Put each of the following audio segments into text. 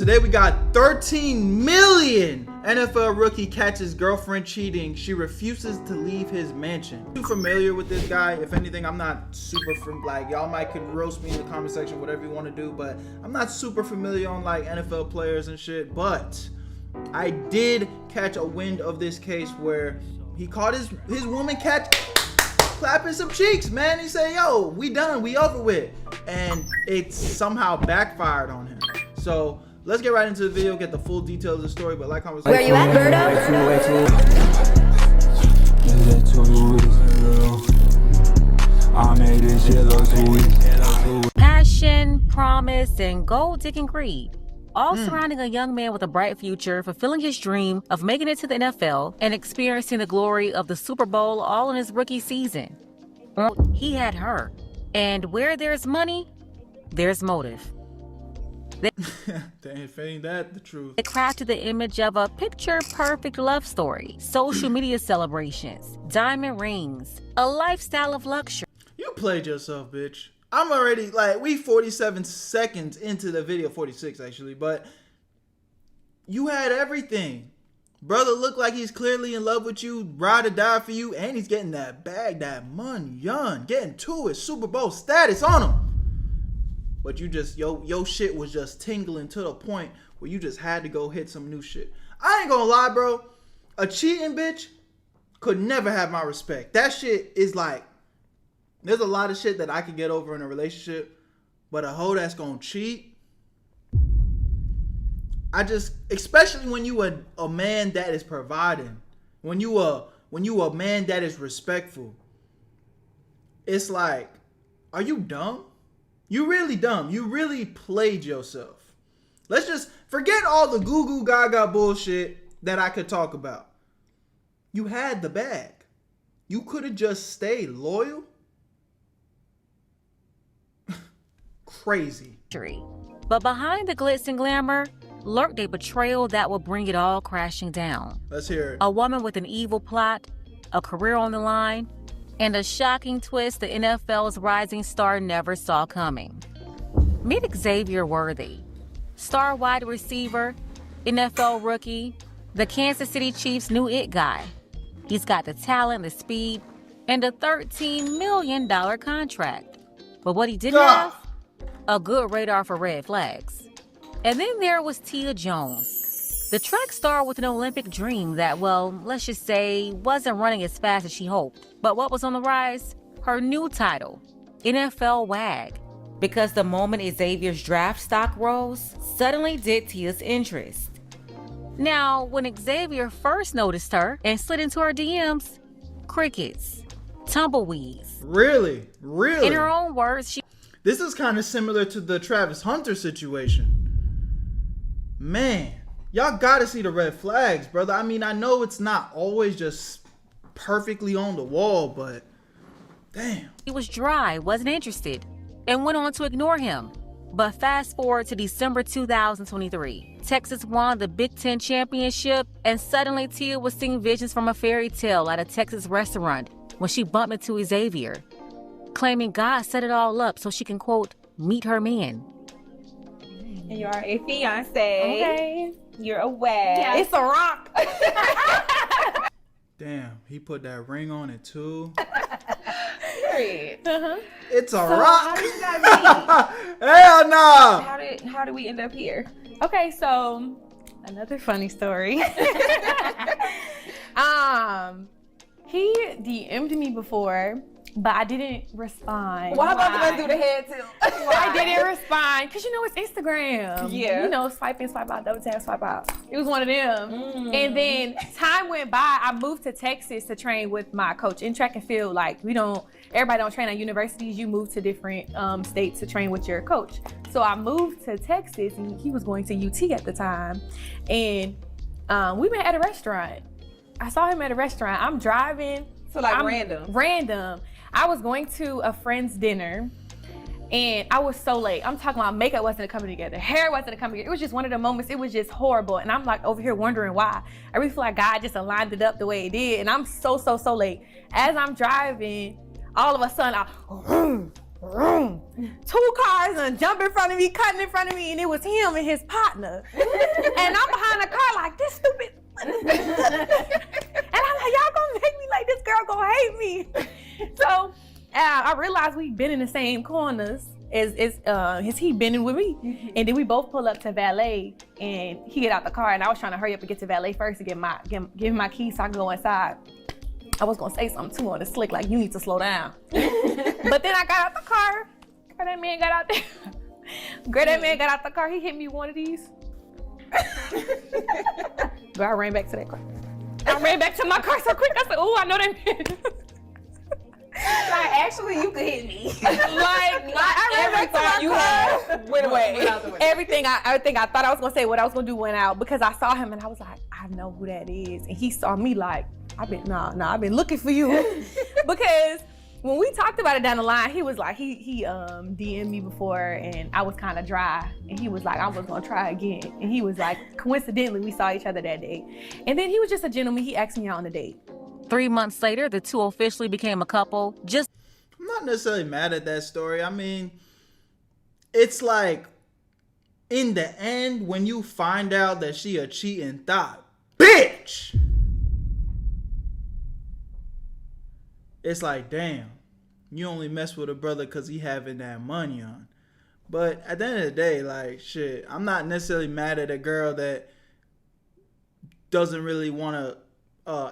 Today we got 13 million. NFL rookie catches girlfriend cheating. She refuses to leave his mansion. You familiar with this guy? If anything, I'm not super like, y'all might could roast me in the comment section, whatever you want to do, but I'm not super familiar on like NFL players and shit. But I did catch a wind of this case where he caught his woman clapping some cheeks, man. He said, yo, we done, we over with. And it somehow backfired on him. So let's get right into the video, get the full details of the story. But like, comment, where you at, Berto? Passion, promise, and gold-digging greed. All surrounding a young man with a bright future, fulfilling his dream of making it to the NFL and experiencing the glory of the Super Bowl all in his rookie season. He had her. And where there's money, there's motive. If ain't that the truth. They crafted the image of a picture-perfect love story, social media celebrations, diamond rings, a lifestyle of luxury. You played yourself, bitch. I'm already, like, we 47 seconds into the video, 46 actually, but you had everything. Brother looked like he's clearly in love with you, ride or die for you, and he's getting that bag, that money, getting to it, Super Bowl status on him. But you just, your shit was just tingling to the point where you just had to go hit some new shit. I ain't gonna lie, bro. A cheating bitch could never have my respect. That shit is like, there's a lot of shit that I could get over in a relationship, but a hoe that's gonna cheat, I just, especially when you a man that is providing, when you a man that is respectful, it's like, are you dumb? You really dumb. You really played yourself. Let's just forget all the goo goo gaga bullshit that I could talk about. You had the bag. You could have just stayed loyal. Crazy. But behind the glitz and glamour lurked a betrayal that will bring it all crashing down. Let's hear it. A woman with an evil plot, a career on the line, and a shocking twist the NFL's rising star never saw coming. Meet Xavier Worthy, star wide receiver, NFL rookie, the Kansas City Chiefs' new it guy. He's got the talent, the speed, and a $13 million contract. But what he didn't have? A good radar for red flags. And then there was Tia Jones, the track star with an Olympic dream that, well, let's just say, wasn't running as fast as she hoped. But what was on the rise? Her new title, NFL WAG. Because the moment Xavier's draft stock rose, suddenly did Tia's interest. Now, when Xavier first noticed her and slid into her DMs, crickets, tumbleweeds. Really? Really? In her own words, this is kind of similar to the Travis Hunter situation. Man, y'all gotta see the red flags, brother. I mean, I know it's not always just perfectly on the wall, but damn. He was dry, wasn't interested, and went on to ignore him. But fast forward to December 2023. Texas won the Big Ten championship, and suddenly Tia was seeing visions from a fairy tale at a Texas restaurant when she bumped into Xavier, claiming God set it all up so she can, quote, meet her man. And you are a fiance. Okay. You're a wag. Yeah. It's a rock. Damn, he put that ring on it too. Period. It's a So rock. how did you guys meet? Hell no. How did we end up here? Okay, so another funny story. He DM'd me before, but I didn't respond. Why about to do the head tilt? I didn't respond because you know it's Instagram. Yeah. You know, swipe in, swipe out, double tap, swipe out. It was one of them. And then time went by. I moved to Texas to train with my coach in track and field. Like everybody don't train at universities. You move to different states to train with your coach. So I moved to Texas, and he was going to UT at the time. And we met at a restaurant. I saw him at a restaurant. I'm driving. So like random. Random. I was going to a friend's dinner, and I was so late. I'm talking about makeup wasn't coming together, hair wasn't coming together. It was just one of the moments. It was just horrible, and I'm like over here wondering why. I really feel like God just aligned it up the way it did, and I'm so late. As I'm driving, all of a sudden, vroom, 2 cars and jump in front of me, cutting in front of me, and it was him and his partner. And I'm behind the car like, this stupid. And I'm like, y'all gonna make me like this girl gonna hate me. So I realized we'd been in the same corners as he been in with me. And then we both pull up to valet and he get out the car and I was trying to hurry up and get to valet first to give him my keys so I can go inside. I was gonna say something too on the slick, like you need to slow down. But then I got out the car. Girl, that man got out there. Girl, that man got out the car. He hit me with one of these. But I ran back to that car. I ran back to my car so quick. I said, "Oh, I know that man." Like, actually, you could hit me. I ran back to my car. Went away. Everything I thought I was gonna say, what I was gonna do went out because I saw him and I was like, I know who that is, and he saw me like, I've been looking for you, because when we talked about it down the line, he was like, he DM'd me before and I was kind of dry, and he was like, I was gonna try again, and he was like, coincidentally, we saw each other that day, and then he was just a gentleman. He asked me out on a date. 3 months later, the two officially became a couple. I'm not necessarily mad at that story. I mean, it's like, in the end, when you find out that she a cheating thought, bitch! It's like, damn, you only mess with a brother because he having that money on. But at the end of the day, like, shit, I'm not necessarily mad at a girl that doesn't really want to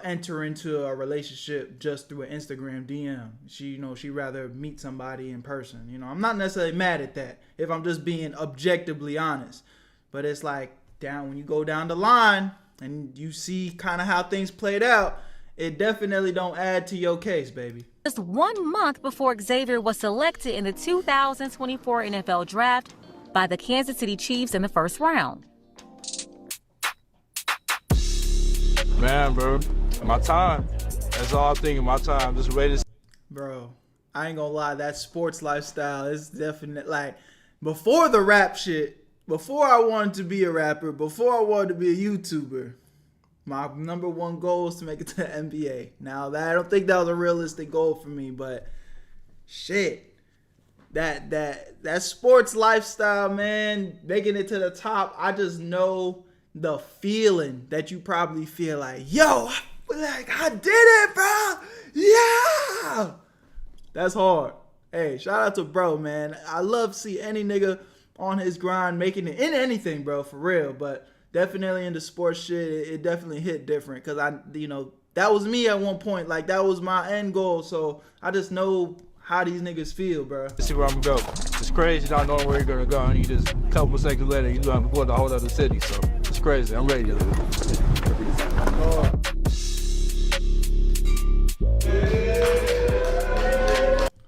enter into a relationship just through an Instagram DM. She rather meet somebody in person. I'm not necessarily mad at that if I'm just being objectively honest. But it's like, when you go down the line and you see kind of how things played out, it definitely don't add to your case, baby. Just 1 month before Xavier was selected in the 2024 NFL Draft by the Kansas City Chiefs in the first round. Man, bro, my time. That's all I'm thinking, my time. Just waiting. Bro, I ain't gonna lie, that sports lifestyle is definite. Like, before the rap shit, before I wanted to be a rapper, before I wanted to be a YouTuber, my number one goal is to make it to the NBA. Now, I don't think that was a realistic goal for me, but shit, that sports lifestyle, man, making it to the top, I just know the feeling that you probably feel like, yo, like, I did it, bro. Yeah. That's hard. Hey, shout out to bro, man. I love to see any nigga on his grind making it in anything, bro, for real. But definitely in the sports shit, it definitely hit different. Because that was me at one point. Like, that was my end goal. So I just know how these niggas feel, bro. Let's see where I'm gonna go. It's crazy not knowing where you're gonna go, and you just a couple seconds later, you know I'm going to a whole other city. So it's crazy. I'm ready to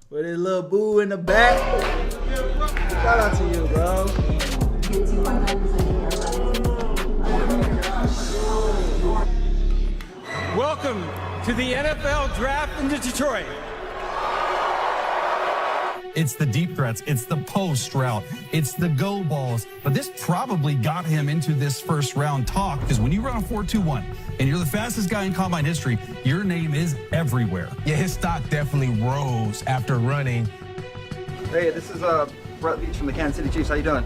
With his little boo in the back. Shout out to you, bro. Welcome to the NFL Draft in Detroit. It's the deep threats, it's the post route, it's the go balls. But this probably got him into this first round talk, because when you run a 4.21 and you're the fastest guy in combine history, your name is everywhere. Yeah, his stock definitely rose after running. Hey, this is Brett Beach from the Kansas City Chiefs. How you doing?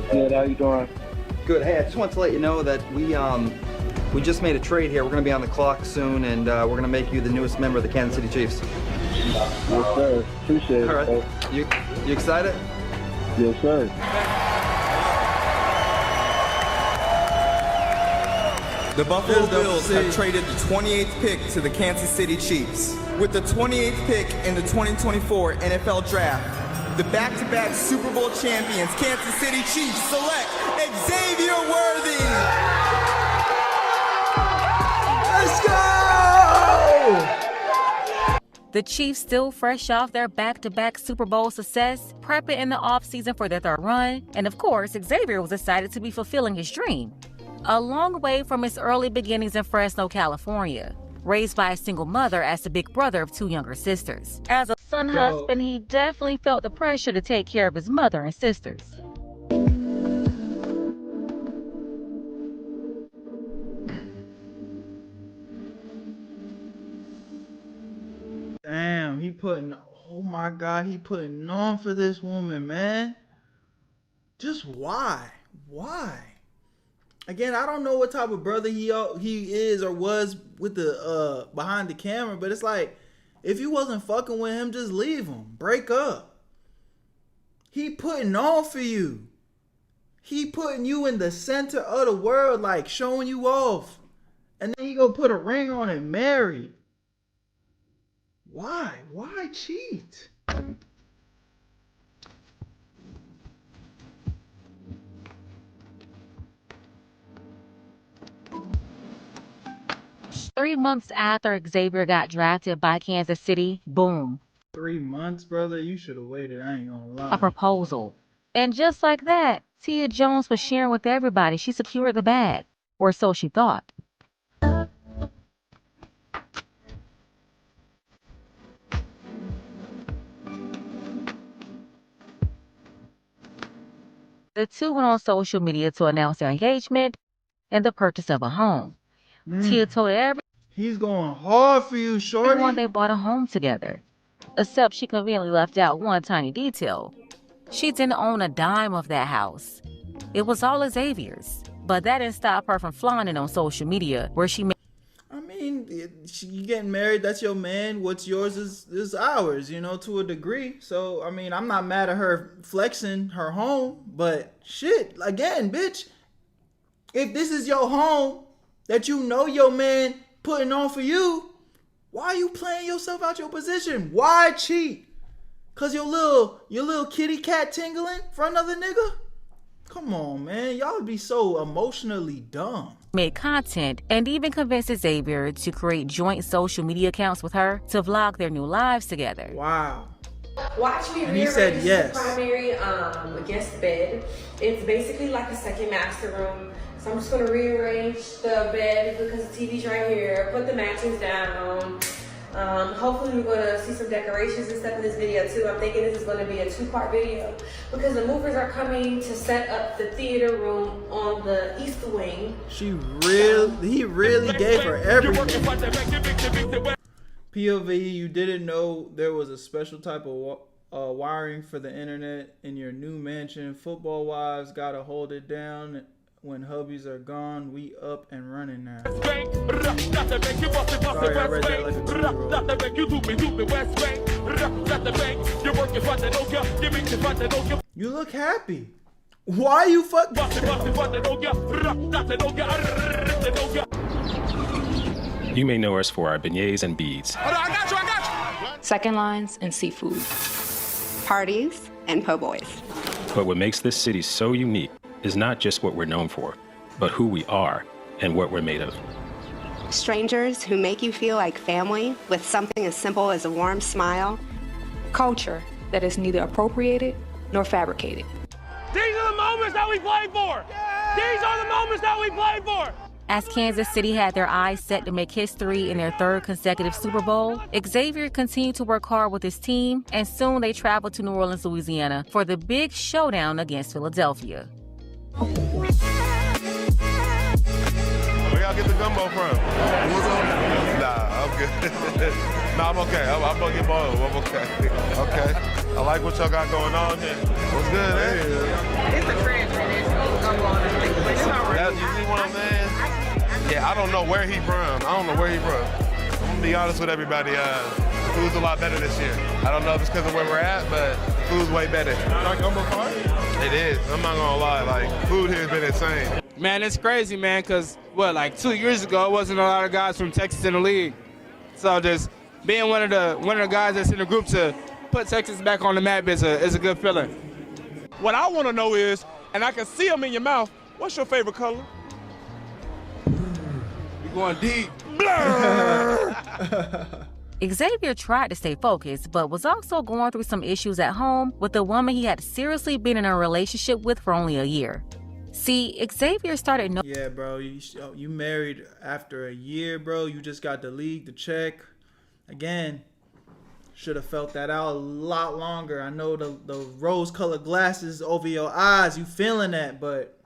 Good, how you doing? Good. Hey, I just want to let you know that we just made a trade here. We're going to be on the clock soon, and we're going to make you the newest member of the Kansas City Chiefs. Yes, sir. Appreciate it. All right. You excited? Yes, sir. The Buffalo Bills have traded the 28th pick to the Kansas City Chiefs. With the 28th pick in the 2024 NFL Draft, the back-to-back Super Bowl champions Kansas City Chiefs select Xavier Worthy. Let's go! The Chiefs, still fresh off their back-to-back Super Bowl success, prepping in the offseason for their third run, and of course, Xavier was excited to be fulfilling his dream. A long way from his early beginnings in Fresno, California, raised by a single mother as the big brother of 2 younger sisters. As a son husband, he definitely felt the pressure to take care of his mother and sisters. Damn, he putting Oh my God, he putting on for this woman, man. Just why? Why? Again, I don't know what type of brother he is or was with the behind the camera, but it's like, if you wasn't fucking with him, just leave him. Break up. He putting on for you. He putting you in the center of the world, like showing you off. And then he gonna put a ring on and marry. Why? Why cheat? 3 months after Xavier got drafted by Kansas City, boom, 3 months, brother? You should have waited. I ain't gonna lie. a proposal. And just like that, Tia Jones was sharing with everybody she secured the bag, or so she thought. The two went on social media to announce their engagement and the purchase of a home. Tia told everyone He's going hard for you, shorty. they bought a home together. Except she conveniently left out one tiny detail. She didn't own a dime of that house. It was all Xavier's. But that didn't stop her from flaunting on social media, where she made... I mean, you getting married, that's your man. What's yours is ours, you know, to a degree. So, I mean, I'm not mad at her flexing her home. But shit, again, bitch, if this is your home that you know your man putting on for you, why are you playing yourself out your position? Why cheat? Cause your little kitty cat tingling for another nigga? Come on, man. Y'all be so emotionally dumb. Made content and even convinced Xavier to create joint social media accounts with her to vlog their new lives together. Wow. Watch me And he rearrange said yes. the primary guest bed. It's basically like a second master room. So I'm just gonna rearrange the bed because the TV's right here, put the mattress down. Hopefully we're gonna see some decorations and stuff in this video too. I'm thinking this is gonna be a 2-part video because the movers are coming to set up the theater room on the east wing. He really gave her everything. POV, you didn't know there was a special type of wiring for the internet in your new mansion. Football wives gotta hold it down. When hubbies are gone, we up and running now. Sorry, I read that like a 2-year-old. You look happy. Why you fuck? You may know us for our beignets and beads. Second lines and seafood. Parties and po' boys. But what makes this city so unique is not just what we're known for, but who we are and what we're made of. Strangers who make you feel like family with something as simple as a warm smile. Culture that is neither appropriated nor fabricated. These are the moments that we play for. These are the moments that we play for. As Kansas City had their eyes set to make history in their 3rd consecutive Super Bowl, Xavier continued to work hard with his team, and soon they traveled to New Orleans, Louisiana for the big showdown against Philadelphia. Where y'all get the gumbo from? Nah, I'm good. Nah, I'm okay. I'm gonna get both. I'm okay. Okay. I like what y'all got going on there. What's good, eh? It's a treasure. There's no gumbo on the thing, but it's all right. You see what I'm saying? Yeah, I don't know where he from. I'm gonna be honest with everybody. Food's a lot better this year. I don't know if it's because of where we're at, but food's way better. Like gumbo card? It is. I'm not gonna lie. Like, food here has been insane. Man, it's crazy, man, because, like 2 years ago, it wasn't a lot of guys from Texas in the league. So just being one of the guys that's in the group to put Texas back on the map is a good feeling. What I want to know is, and I can see them in your mouth, what's your favorite color? You're going deep. Xavier tried to stay focused, but was also going through some issues at home with a woman he had seriously been in a relationship with for only a year. See, Xavier started... Yeah, bro, you married after a year, bro. You just got the league, the check. Again, should have felt that out a lot longer. I know the rose-colored glasses over your eyes, you feeling that, but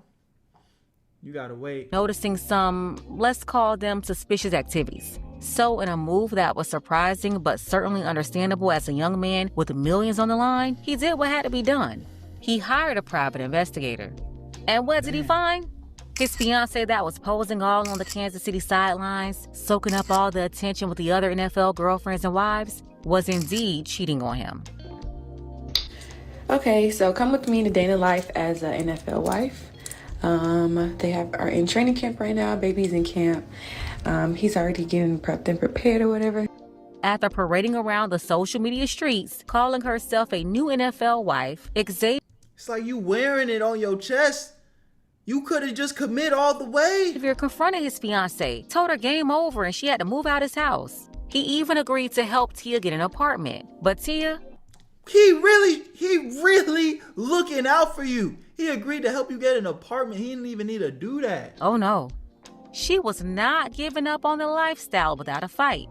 you gotta wait. Noticing some, let's call them suspicious activities. So in a move that was surprising but certainly understandable as a young man with millions on the line, he did what had to be done. He hired a private investigator. And what did he find? His fiancée that was posing all on the Kansas City sidelines, soaking up all the attention with the other NFL girlfriends and wives, was indeed cheating on him. Okay, so come with me to Dana life as an NFL wife. They are in training camp right now. Baby's in camp. He's already getting prepped and prepared or whatever. After parading around the social media streets, calling herself a new NFL wife, Xavier... It's like you wearing it on your chest. You could have just commit all the way. Xavier confronted his fiancée, told her game over and she had to move out his house. He even agreed to help Tia get an apartment. But Tia... He really looking out for you. He agreed to help you get an apartment. He didn't even need to do that. Oh no. She was not giving up on the lifestyle without a fight.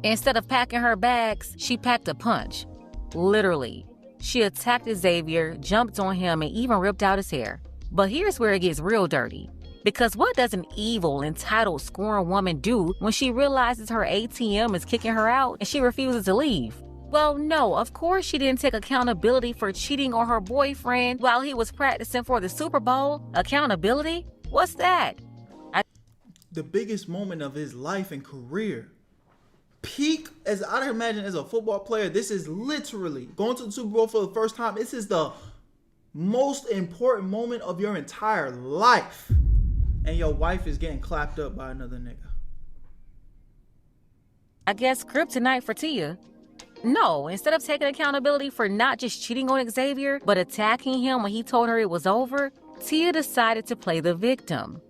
Instead of packing her bags, she packed a punch. Literally. She attacked Xavier, jumped on him, and even ripped out his hair. But here's where it gets real dirty. Because what does an evil, entitled, scorned woman do when she realizes her ATM is kicking her out and she refuses to leave? Well, no, of course she didn't take accountability for cheating on her boyfriend while he was practicing for the Super Bowl. Accountability? What's that? The biggest moment of his life and career. Peak, as I'd imagine as a football player, this is literally going to the Super Bowl for the first time. This is the most important moment of your entire life. And your wife is getting clapped up by another nigga. I guess kryptonite for Tia. No, instead of taking accountability for not just cheating on Xavier, but attacking him when he told her it was over, Tia decided to play the victim.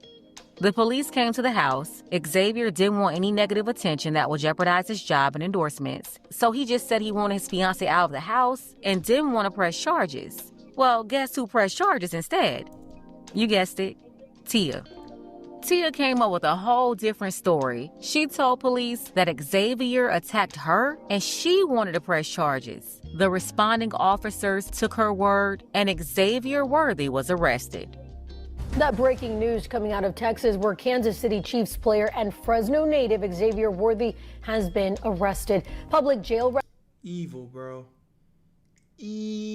The police came to the house. Xavier didn't want any negative attention that would jeopardize his job and endorsements, so he just said he wanted his fiancée out of the house and didn't want to press charges. Well, guess who pressed charges instead? You guessed it, Tia. Tia came up with a whole different story. She told police that Xavier attacked her and she wanted to press charges. The responding officers took her word and Xavier Worthy was arrested. That breaking news coming out of Texas, where Kansas City Chiefs player and Fresno native Xavier Worthy has been arrested. Public jail. Evil, bro. Evil.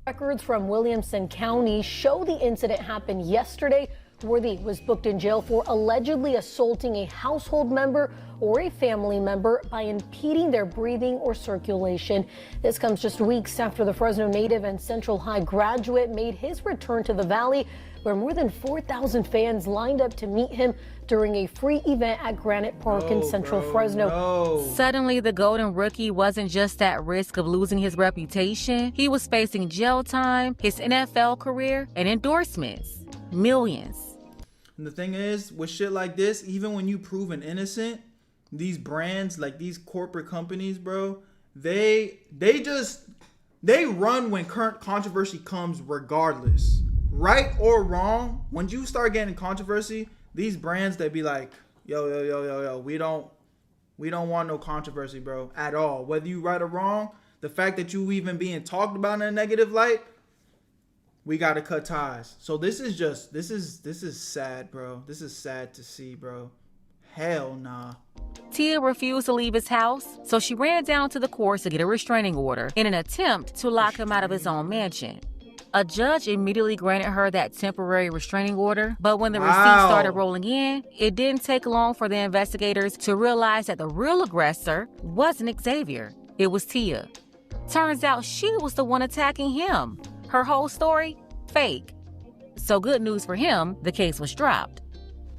Records from Williamson County show the incident happened yesterday. Worthy was booked in jail for allegedly assaulting a household member or a family member by impeding their breathing or circulation. This comes just weeks after the Fresno native and Central High graduate made his return to the Valley, where more than 4,000 fans lined up to meet him during a free event at Granite Park in Central Fresno. Suddenly, the Golden Rookie wasn't just at risk of losing his reputation. He was facing jail time, his NFL career, and endorsements. Millions. And the thing is, with shit like this, even when you proven innocent, these brands, like these corporate companies, bro, they run when current controversy comes regardless. Right or wrong, when you start getting controversy, these brands, they be like, yo, we don't want no controversy, bro, at all. Whether you right or wrong, the fact that you even being talked about in a negative light, we gotta cut ties. So this is sad, bro. This is sad to see, bro. Hell nah. Tia refused to leave his house, so she ran down to the courts to get a restraining order in an attempt to lock him out of his own mansion. A judge immediately granted her that temporary restraining order, but when the receipts started rolling in, it didn't take long for the investigators to realize that the real aggressor wasn't Xavier. It was Tia. Turns out she was the one attacking him. Her whole story, fake. So good news for him, the case was dropped.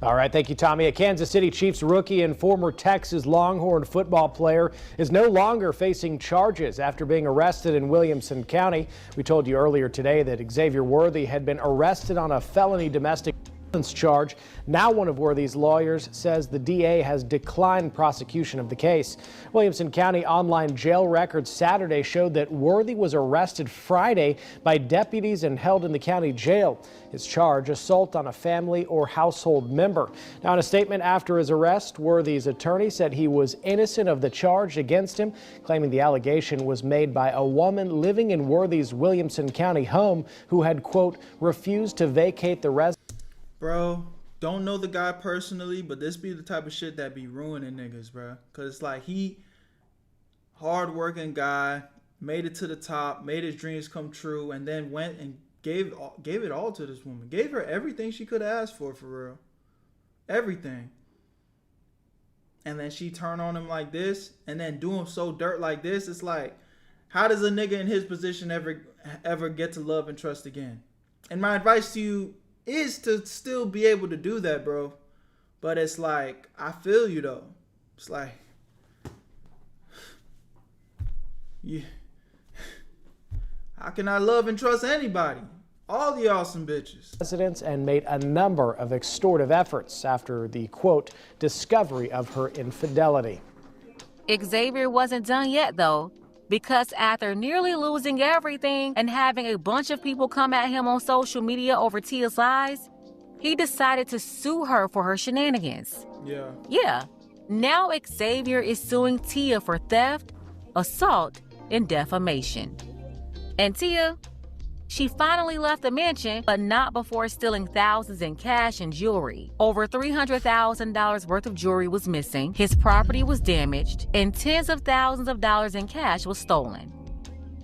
All right, thank you, Tommy. A Kansas City Chiefs rookie and former Texas Longhorn football player is no longer facing charges after being arrested in Williamson County. We told you earlier today that Xavier Worthy had been arrested on a felony domestic. Charge. Now one of Worthy's lawyers says the DA has declined prosecution of the case. Williamson County online jail records Saturday showed that Worthy was arrested Friday by deputies and held in the county jail. His charge, assault on a family or household member. Now in a statement after his arrest, Worthy's attorney said he was innocent of the charge against him, claiming the allegation was made by a woman living in Worthy's Williamson County home who had, quote, refused to vacate the residence. Bro, don't know the guy personally, but this be the type of shit that be ruining niggas, bro. Cause it's like hard-working guy, made it to the top, made his dreams come true, and then went and gave it all to this woman. Gave her everything she could have asked for real. Everything. And then she turn on him like this, and then do him so dirt like this. It's like, how does a nigga in his position ever get to love and trust again? And my advice to you is to still be able to do that, bro. But it's like, I feel you though. It's like, yeah. How can I love and trust anybody? All the awesome bitches. Residents and made a number of extortive efforts after the, quote, discovery of her infidelity. Xavier wasn't done yet, though, because after nearly losing everything and having a bunch of people come at him on social media over Tia's lies, he decided to sue her for her shenanigans. Yeah. Now Xavier is suing Tia for theft, assault, and defamation. And Tia, she finally left the mansion, but not before stealing thousands in cash and jewelry. Over $300,000 worth of jewelry was missing, his property was damaged, and tens of thousands of dollars in cash was stolen.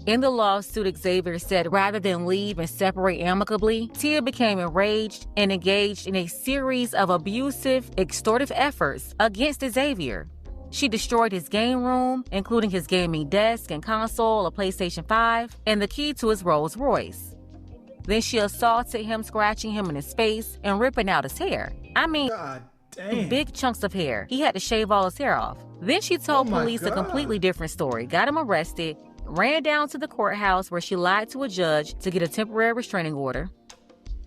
In the lawsuit, Xavier said rather than leave and separate amicably, Tia became enraged and engaged in a series of abusive, extortive efforts against Xavier. She destroyed his game room, including his gaming desk and console, a PlayStation 5, and the key to his Rolls Royce. Then she assaulted him, scratching him in his face and ripping out his hair. I mean, God damn. Big chunks of hair. He had to shave all his hair off. Then she told police a completely different story, got him arrested, ran down to the courthouse where she lied to a judge to get a temporary restraining order,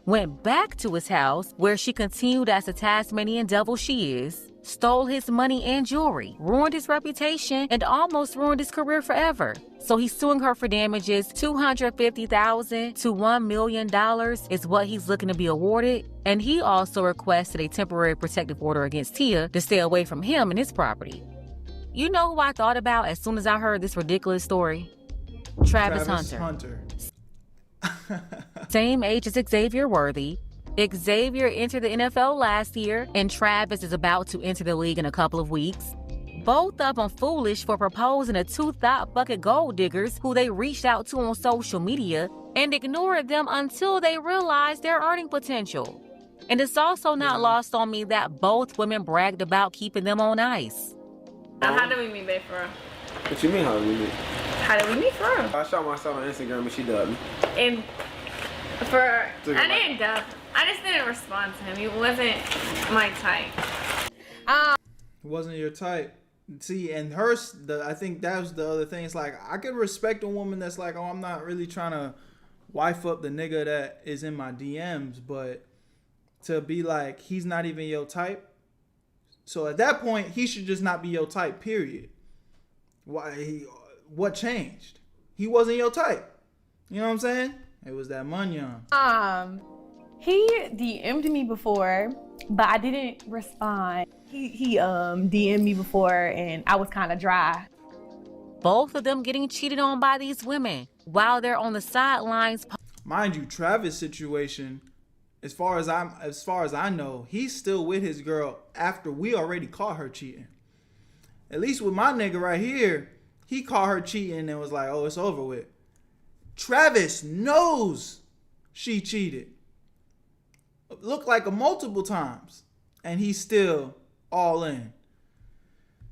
went back to his house where she continued as the Tasmanian devil she is, stole his money and jewelry, ruined his reputation, and almost ruined his career forever. So he's suing her for damages. $250,000 to $1 million is what he's looking to be awarded. And he also requested a temporary protective order against Tia to stay away from him and his property. You know who I thought about as soon as I heard this ridiculous story? Travis Hunter. Same age as Xavier Worthy. Xavier entered the NFL last year, and Travis is about to enter the league in a couple of weeks. Both of them foolish for proposing to two thought bucket gold diggers who they reached out to on social media and ignored them until they realized their earning potential. And it's also not lost on me that both women bragged about keeping them on ice. How did we meet, babe, for real? What you mean, how did we meet? How did we meet, for real? I shot myself on Instagram and she dubbed me. And I didn't dub. I just didn't respond to him. He wasn't my type. It wasn't your type. See, and I think that was the other thing. It's like, I could respect a woman that's like, oh, I'm not really trying to wife up the nigga that is in my DMs, but to be like, he's not even your type. So at that point, he should just not be your type, period. What changed? He wasn't your type. You know what I'm saying? It was that money. He DM'd me before, but I didn't respond. He DM'd me before and I was kind of dry. Both of them getting cheated on by these women while they're on the sidelines. Mind you, Travis' situation, as far as I know, he's still with his girl after we already caught her cheating. At least with my nigga right here, he caught her cheating and was like, oh, it's over with. Travis knows she cheated. Looked like a multiple times. And he's still all in.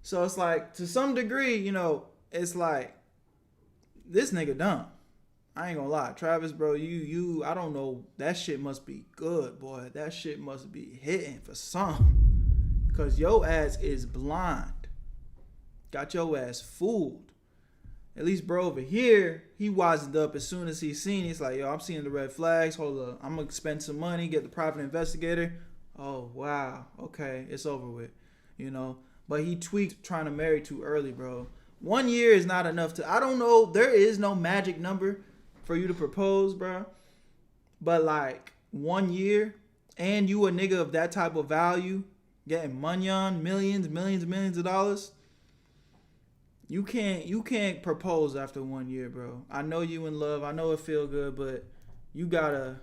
So it's like, to some degree, you know, it's like, this nigga dumb. I ain't gonna lie. Travis, bro, you I don't know. That shit must be good, boy. That shit must be hitting for some. Because your ass is blind. Got your ass fooled. At least bro over here, he wisened up as soon as he seen. He's like, yo, I'm seeing the red flags. Hold up, I'm gonna spend some money, get the private investigator. Oh wow, okay, it's over with, you know. But he tweaked trying to marry too early, bro. 1 year is not enough to. I don't know. There is no magic number for you to propose, bro. But like 1 year, and you a nigga of that type of value, getting money on millions of dollars. You can't propose after 1 year, bro. I know you in love. I know it feel good, but you gotta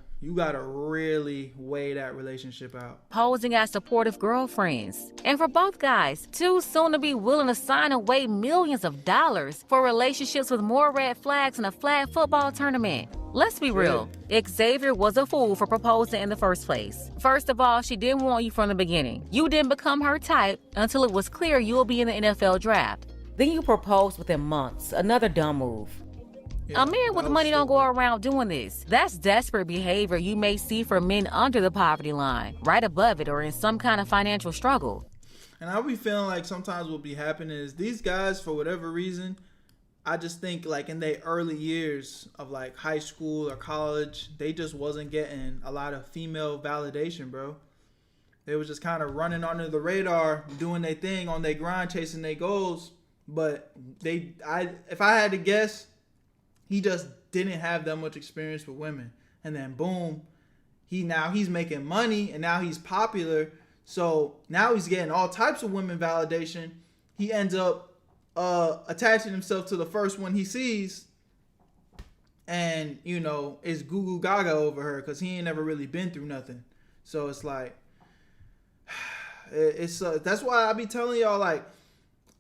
really weigh that relationship out. Posing as supportive girlfriends. And for both guys, too soon to be willing to sign away millions of dollars for relationships with more red flags in a flag football tournament. Let's be real. Xavier was a fool for proposing in the first place. First of all, she didn't want you from the beginning. You didn't become her type until it was clear you'll be in the NFL draft. Then you proposed within months. Another dumb move. A man with money don't go around doing this. That's desperate behavior you may see for men under the poverty line, right above it, or in some kind of financial struggle. And I be feeling like sometimes what be happening is these guys, for whatever reason, I just think like in their early years of like high school or college, they just wasn't getting a lot of female validation, bro. They was just kind of running under the radar, doing their thing on their grind, chasing their goals. But if I had to guess, he just didn't have that much experience with women. And then boom, he's making money and now he's popular. So now he's getting all types of women validation. He ends up attaching himself to the first one he sees, and you know, it's goo goo gaga over her because he ain't never really been through nothing. So it's like it's that's why I be telling y'all, like,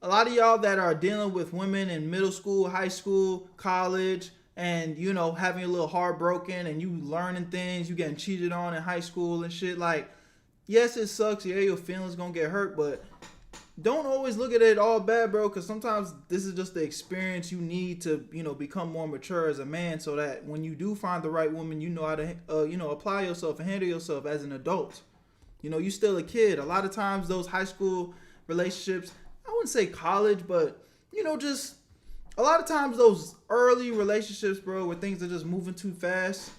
a lot of y'all that are dealing with women in middle school, high school, college, and you know, having a little heartbroken and you learning things, you getting cheated on in high school and shit, like, yes, it sucks. Yeah, your feelings gonna get hurt, but don't always look at it all bad, bro, because sometimes this is just the experience you need to, you know, become more mature as a man, so that when you do find the right woman, you know how to, you know, apply yourself and handle yourself as an adult. You know, you still a kid. A lot of times those high school relationships, I wouldn't say college, but, you know, just a lot of times those early relationships, bro, where things are just moving too fast,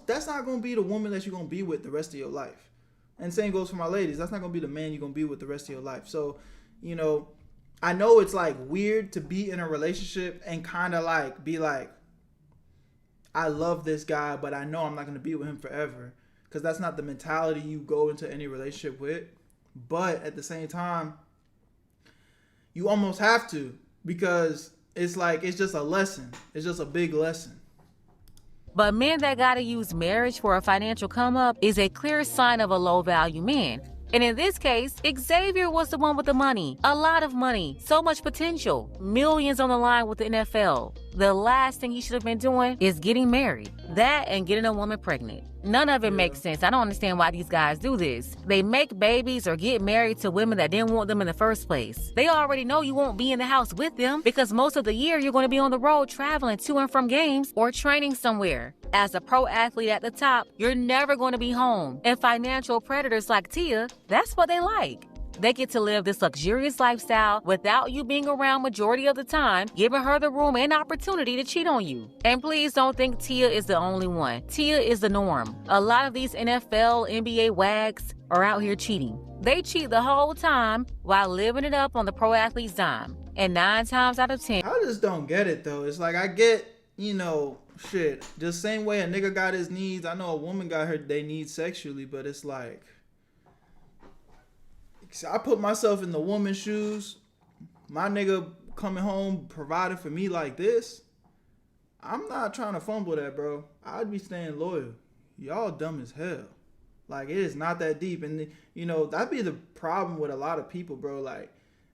that's not going to be the woman that you're going to be with the rest of your life. And same goes for my ladies. That's not going to be the man you're going to be with the rest of your life. So, you know, I know it's like weird to be in a relationship and kind of like be like, I love this guy, but I know I'm not going to be with him forever. Because that's not the mentality you go into any relationship with. But at the same time, you almost have to, because it's like, it's just a lesson. It's just a big lesson. But men that gotta use marriage for a financial come up is a clear sign of a low value man. And in this case, Xavier was the one with the money. A lot of money. So much potential. Millions on the line with the NFL. The last thing he should have been doing is getting married. That and getting a woman pregnant. None of it makes sense. I don't understand why these guys do this. They make babies or get married to women that didn't want them in the first place. They already know you won't be in the house with them because most of the year you're going to be on the road traveling to and from games or training somewhere. As a pro athlete at the top, you're never going to be home. And financial predators like Tia, that's what they like. They get to live this luxurious lifestyle without you being around majority of the time, giving her the room and opportunity to cheat on you. And please don't think Tia is the only one. Tia is the norm. A lot of these NFL, NBA wags are out here cheating. They cheat the whole time while living it up on the pro athlete's dime. And 9 times out of 10... I just don't get it, though. It's like, I get, you know, shit. Just same way a nigga got his needs. I know a woman got their needs sexually, but it's like... I put myself in the woman's shoes. My nigga coming home providing for me like this. I'm not trying to fumble that, bro. I'd be staying loyal. Y'all dumb as hell. Like, it is not that deep. And, you know, that'd be the problem with a lot of people, bro. Like,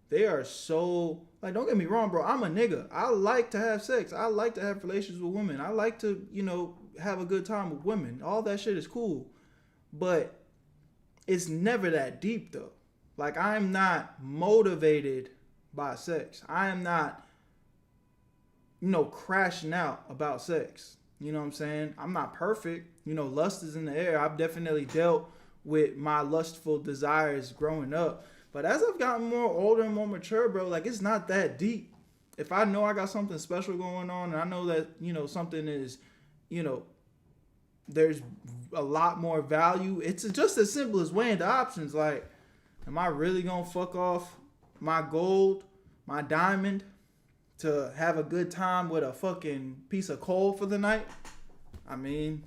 they are so... Like, don't get me wrong, bro. I'm a nigga. I like to have sex. I like to have relations with women. I like to, you know, have a good time with women. All that shit is cool. But it's never that deep, though. Like, I'm not motivated by sex. I am not, you know, crashing out about sex. You know what I'm saying? I'm not perfect. You know, lust is in the air. I've definitely dealt with my lustful desires growing up. But as I've gotten more older and more mature, bro, like, it's not that deep. if I know I got something special going on, and I know that, you know, something is, you know, there's a lot more value. It's just as simple as weighing the options. Like, am I really gonna fuck off my gold, my diamond, to have a good time with a fucking piece of coal for the night? I mean,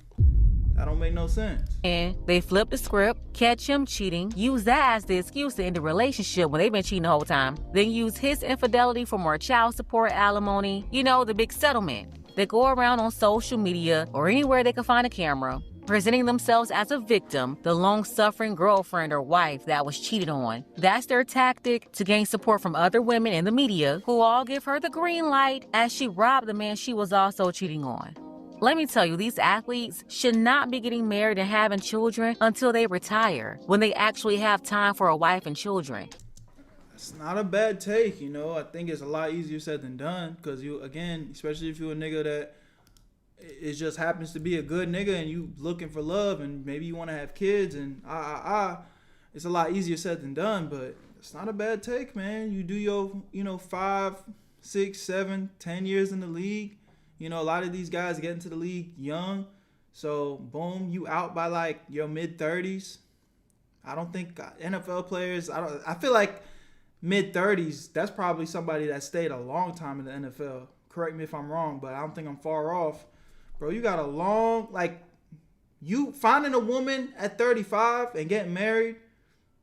that don't make no sense. And they flip the script, catch him cheating, use that as the excuse to end the relationship when they've been cheating the whole time, then use his infidelity for more child support, alimony, you know, the big settlement. They go around on social media or anywhere they can find a camera, presenting themselves as a victim, the long-suffering girlfriend or wife that was cheated on. That's their tactic to gain support from other women in the media, who all give her the green light as she robbed the man she was also cheating on. Let me tell you, these athletes should not be getting married and having children until they retire, when they actually have time for a wife and children. It's not a bad take, you know. I think it's a lot easier said than done, because you, again, especially if you're a nigga that it just happens to be a good nigga and you looking for love and maybe you want to have kids and it's a lot easier said than done. But it's not a bad take, man. You do your, you know, 5, 6, 7, 10 years in the league. You know, a lot of these guys get into the league young, so boom, you out by like your mid-30s. I don't think NFL players, I feel like mid-30s, that's probably somebody that stayed a long time in the NFL. Correct me if I'm wrong, but I don't think I'm far off. Bro, you got a long, like, you finding a woman at 35 and getting married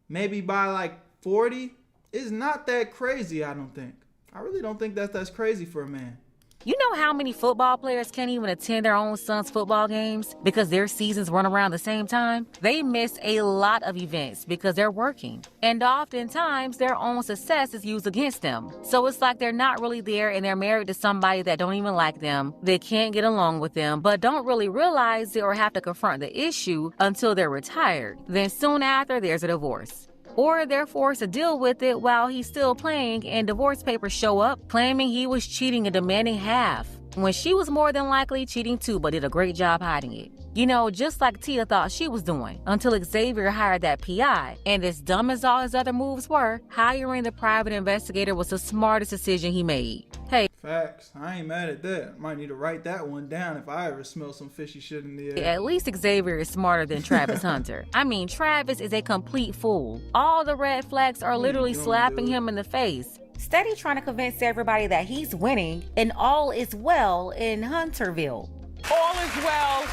maybe by like 40 is not that crazy, I don't think. I really don't think that's crazy for a man. You know how many football players can't even attend their own son's football games because their seasons run around the same time? They miss a lot of events because they're working. And oftentimes, their own success is used against them. So it's like they're not really there and they're married to somebody that don't even like them. They can't get along with them, but don't really realize it or have to confront the issue until they're retired. Then soon after, there's a divorce. Or they're forced to deal with it while he's still playing and divorce papers show up claiming he was cheating and demanding half, when she was more than likely cheating too but did a great job hiding it. You know, just like Tia thought she was doing, until Xavier hired that PI. And as dumb as all his other moves were, hiring the private investigator was the smartest decision he made. Hey, facts. I ain't mad at that. Might need to write that one down if I ever smell some fishy shit in the air. At least Xavier is smarter than Travis Hunter. I mean, Travis is a complete fool. All the red flags are literally slapping him in the face. Steady trying to convince everybody that he's winning and all is well in Hunterville. All is well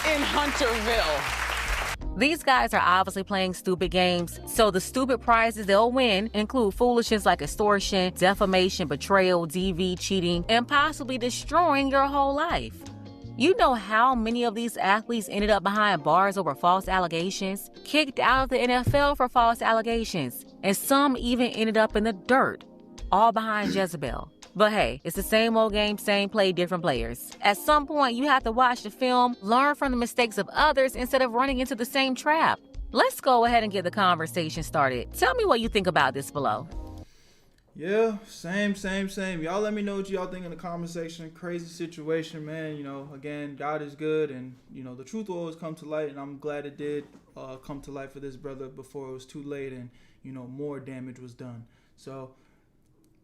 in Hunterville. These guys are obviously playing stupid games, so the stupid prizes they'll win include foolishness like extortion, defamation, betrayal, DV, cheating, and possibly destroying your whole life. You know how many of these athletes ended up behind bars over false allegations, kicked out of the NFL for false allegations, and some even ended up in the dirt, all behind Jezebel. But hey, it's the same old game, same play, different players. At some point, you have to watch the film, learn from the mistakes of others instead of running into the same trap. Let's go ahead and get the conversation started. Tell me what you think about this below. Yeah, same. Y'all let me know what y'all think in the comment section. Crazy situation, man. You know, again, God is good, and, you know, the truth will always come to light, and I'm glad it did come to light for this brother before it was too late and, you know, more damage was done. So,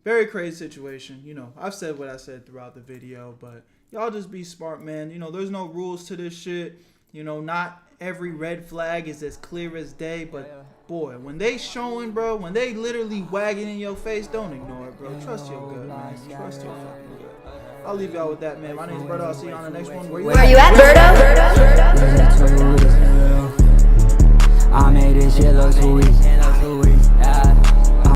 very crazy situation. You know, I've said what I said throughout the video, but y'all just be smart, man. You know, there's no rules to this shit. You know, not every red flag is as clear as day, but boy, when they showing, bro, when they literally wagging in your face, don't ignore it, bro. Trust your gut, man. Trust your fucking gut. I'll leave y'all with that, man. My name's Berto. I'll see you on the next one. Where you at, Berto?